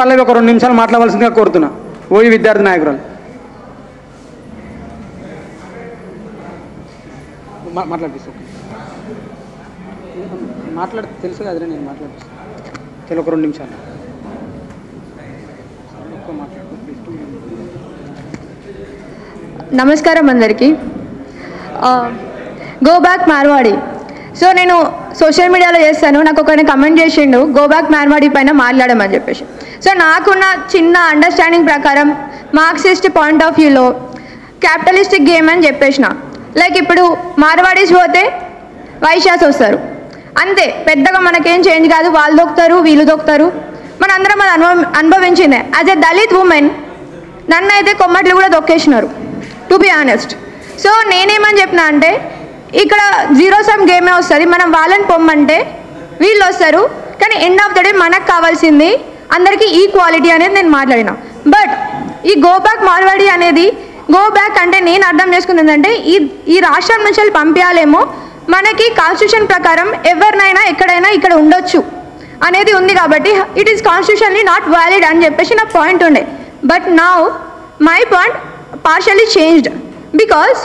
పల్లవి ఒక 2 నిమిషాలు మాట్లాడవలసిందిగా కోరుతున్నా. ఓయి విద్యార్థి నాయకురాలు మాట్లాడిస్తాను. తెలుసు కదరా నేను మాట్లాడిస్తాను. ఒక 2 నిమిషాలు నమస్కారం అందరికీ. Go back Marwadi. సో నేను సోషల్ మీడియాలో చేస్తాను, నాకు ఒకరిని కమెంట్ చేసిండు గో బ్యాక్ మార్వాడి పైన మాట్లాడమని చెప్పేసి. సో నాకున్న చిన్న అండర్స్టాండింగ్ ప్రకారం మార్క్సిస్ట్ పాయింట్ ఆఫ్ వ్యూలో క్యాపిటలిస్టిక్ గేమ్ అని చెప్పేసిన. లైక్ ఇప్పుడు మార్వాడీస్ పోతే వైశ్యాస్ వస్తారు అంతే, పెద్దగా మనకేం చేంజ్ కాదు. వాళ్ళు దొక్కుతారు వీళ్ళు దొక్కుతారు, మనందరం అది అనుభవించిందే. యాజ్ ఎ దళిత్ ఉమెన్ నన్ను అయితే కొమ్మట్లు కూడా దొక్కేసినారు టు బి ఆనెస్ట్. సో నేనేమని చెప్పిన అంటే ఇక్కడ జీరో సమ్ గేమే వస్తుంది, మనం వాళ్ళని పొమ్మంటే వీళ్ళు వస్తారు, కానీ ఎండ్ ఆఫ్ ద డే మనకు కావాల్సింది అందరికీ ఈక్వాలిటీ అనేది నేను మాట్లాడినా. బట్ ఈ గో బ్యాక్ మార్వాడి అనేది గో బ్యాక్ అంటే నేను అర్థం చేసుకుంది ఏంటంటే ఈ రాష్ట్రం నుంచి వెళ్ళి పంపించాలేమో, మనకి కాన్స్టిట్యూషన్ ప్రకారం ఎవరినైనా ఎక్కడైనా ఇక్కడ ఉండొచ్చు అనేది ఉంది కాబట్టి ఇట్ ఈస్ కాన్స్టిట్యూషన్లీ నాట్ వ్యాలిడ్ అని చెప్పేసి నా పాయింట్ ఉండే. But now my point partially changed because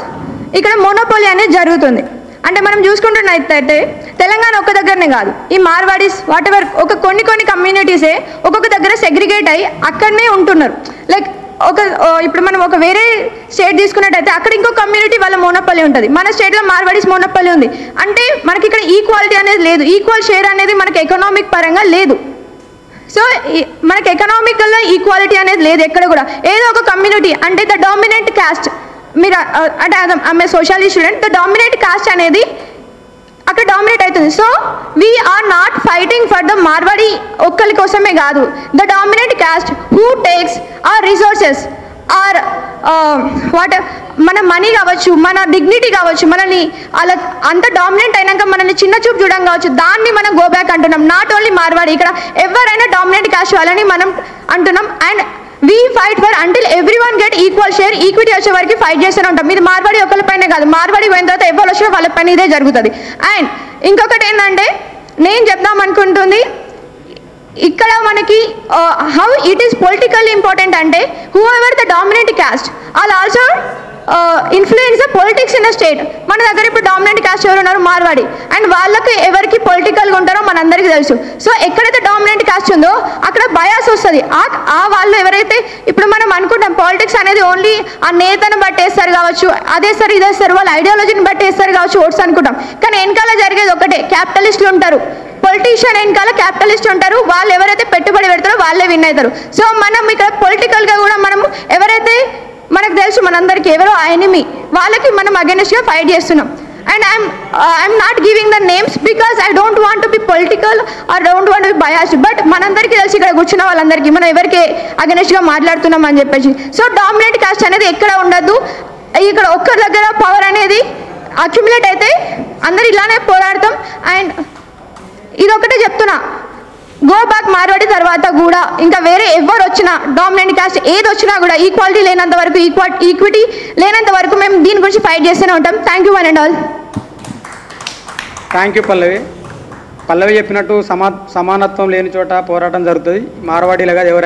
ఇక్కడ మోనోపోలీ అనేది జరుగుతుంది. అంటే మనం చూసుకుంటున్నట్టయితే తెలంగాణ ఒక్క దగ్గరనే కాదు, ఈ మార్వాడీస్ వాట్ ఎవర్ కొన్ని కమ్యూనిటీసే ఒక్కొక్క దగ్గర సెగ్రిగేట్ అయ్యి అక్కడనే ఉంటున్నారు. లైక్ ఇప్పుడు మనం ఒక వేరే స్టేట్ తీసుకున్నట్టయితే అక్కడ ఇంకో కమ్యూనిటీ వాళ్ళ మోనోపల్లి ఉంటుంది, మన స్టేట్లో మార్వాడీస్ మోనోపల్లి ఉంది. అంటే మనకి ఇక్కడ ఈక్వాలిటీ అనేది లేదు, ఈక్వల్ షేర్ అనేది మనకి ఎకనామిక్ పరంగా లేదు. సో మనకి ఎకనామికల్లో ఈక్వాలిటీ అనేది లేదు ఎక్కడ కూడా. ఏదో ఒక కమ్యూనిటీ అంటే ద డామినెంట్ క్యాస్ట్, మీరు అంటే ఆమె socialist student, the dominant caste అనేది అక్కడ డామినేట్ అవుతుంది. So we're not fighting for the Marwadi ఒక్కరి కోసమే కాదు, the dominant caste who takes our resources or మన మనీ కావచ్చు, మన డిగ్నిటీ కావచ్చు, మనల్ని అలా అంత డామినెంట్ అయినాక మనల్ని చిన్న చూపు చూడడం కావచ్చు, దాన్ని మనం గో బ్యాక్ అంటున్నాం. నాట్ ఓన్లీ మార్వాడి, ఇక్కడ ఎవరైనా డామినెంట్ క్యాస్ట్ వాళ్ళని మనం అంటున్నాం. And we fight for until every one get equal share, equity వచ్చే వరకు ఫైట్ చేస్తూనే ఉంటాం. ఇది మార్వాడి ఒకరిపైనే కాదు, మార్వాడి పోయిన తర్వాత ఎవరు వచ్చినా వాళ్ళ పైన ఇదే జరుగుతుంది. అండ్ ఇంకొకటి ఏంటంటే నేను చెప్దాం అనుకుంటుంది, ఇక్కడ మనకి how it is political important అంటే whoever the dominant caste all also influence the politics in the state. మన దగ్గర ఇప్పుడు డామినెంట్ క్యాస్ట్ ఎవరు ఉన్నారు, మార్వాడి, అండ్ వాళ్ళకి ఎవరికి పొలిటికల్గా ఉంటారో మనందరికీ తెలుసు. సో ఎక్కడైతే డామినెంట్ క్యాస్ట్ ఉందో అక్కడ బయాస్ వస్తుంది. ఆ వాళ్ళు ఎవరైతే ఇప్పుడు మనం అనుకుంటాం పాలిటిక్స్ అనేది ఓన్లీ ఆ నేతను బట్టి వేస్తారు కావచ్చు, అదేస్తారు ఇదేస్తారు, వాళ్ళ ఐడియాలజీని బట్టి వేస్తారు కావచ్చు ఓట్స్ అనుకుంటాం. కానీ వెనకాల జరిగేది ఒకటే, క్యాపిటలిస్టులు ఉంటారు, పొలిటీషియన్ వెనకాల క్యాపిటలిస్ట్ ఉంటారు, వాళ్ళు ఎవరైతే పెట్టుబడి పెడతారో వాళ్ళే విన్ అవుతారు. సో మనం ఇక్కడ పొలిటికల్గా కూడా మనం ఎవరైతే మనకు తెలుసు మనందరికీ ఎవరో ఎనిమీ, వాళ్ళకి మనం అగెన్స్ట్గా ఫైట్ చేస్తున్నాం. And I'm not giving the names because I don't want to be political or don't want to be biased. But మనందరికీ తెలిసి ఇక్కడ కూర్చున్న వాళ్ళందరికీ మనం ఎవరికి అగెన్స్ట్గా మాట్లాడుతున్నాం అని చెప్పేసి. సో డామినెంట్ కాస్ట్ అనేది ఎక్కడ ఉండద్దు, ఇక్కడ ఒక్కరి దగ్గర పవర్ అనేది అక్యుములేట్ అయితే అందరు ఇలానే పోరాడతాం. అండ్ ఇదొకటే చెప్తున్నా, గో బ్యాక్ మార్వాడి తర్వాత కూడా ఇంకా వేరే ఎవరు వచ్చినా డామినెంట్ క్యాస్ట్ ఏది వచ్చినా కూడా ఈక్వాలిటీ లేనంత వరకు, ఈక్విటీ లేనంత వరకు మేము దీని గురించి ఫైట్ చేస్తూనే ఉంటాం. Thank you one and all. Thank you Pallavi చెప్పినట్టు సమానత్వం లేని చోట పోరాటం జరుగుతుంది. మార్వాడీలుగా ఎవరు